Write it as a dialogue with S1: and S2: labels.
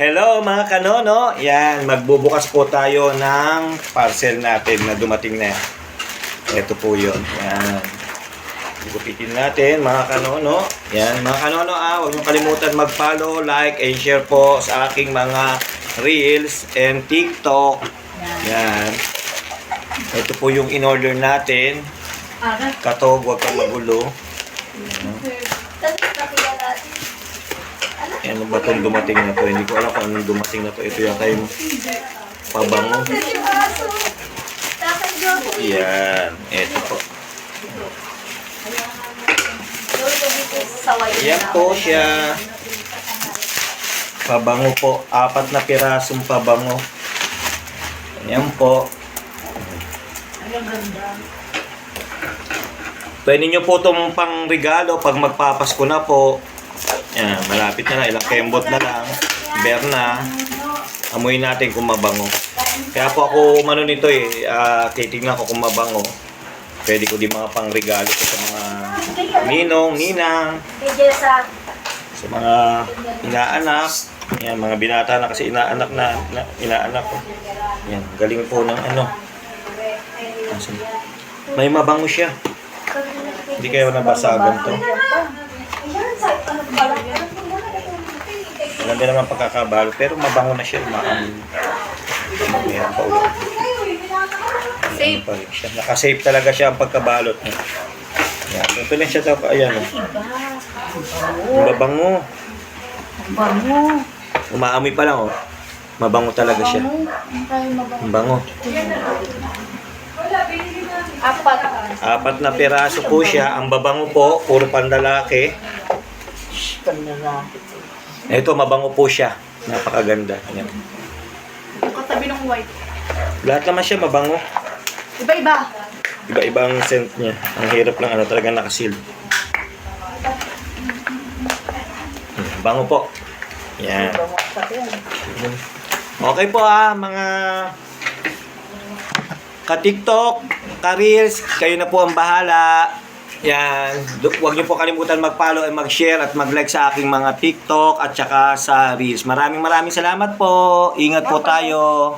S1: Hello mga kanono. Yan, magbubukas po tayo ng parcel natin na dumating na. Ito po yun. Yan. Gupitin natin mga kanono. Yan, mga kanono huwag niyo kalimutan mag-follow, like, and share po sa aking mga Reels and TikTok. Yan. Ito po yung in-order natin. Katog, huwag kang magulo. Ano ba itong dumating na to? Hindi ko alam kung anong dumating na to. Ito yung tayong pabango. Yan. Ito po. Yan po siya. Pabango po. 4 na pirasong pabango. Yan po. Pwede nyo po itong pang regalo pag magpapasko na po. Yan, malapit na, ilang kembot na lang. Berna. Amoy natin kung mabango. Kaya po ako umano nito titignan ko kung mabango. Pwede ko di mga pang regalo ko sa mga ninong, ninang, sa mga inaanak. Yan, mga binata na kasi inaanak ko. Yan, galing po ng ano. May mabango siya. Hindi kayo nabasagan to. Maganda naman pagkakabalo, pero mabango na siya. Mayroon pa ulit.
S2: Safe.
S1: Naka-safe talaga siya ang pagkabalot niya. Yan. Ito lang siya. Ayan. Mabango.
S2: Bango.
S1: Umaamoy pa lang. Mabango talaga siya. Mabango. 4 na piraso po siya. Ang babango po, puro panlalaki. Ito, mabango po siya. Napakaganda. Ayan.
S2: Katabi ng white.
S1: Lahat naman siya mabango.
S2: Iba-iba.
S1: Iba-ibang scent niya. Ang hirap lang talaga nakasil. Bango po. Yan. Okay po mga ka-TikTok, ka-Reels, kayo na po ang bahala. Yan. Huwag niyo po kalimutan mag-follow and mag-share at mag-like sa aking mga TikTok at saka sa Reels. Maraming salamat po. Ingat po tayo.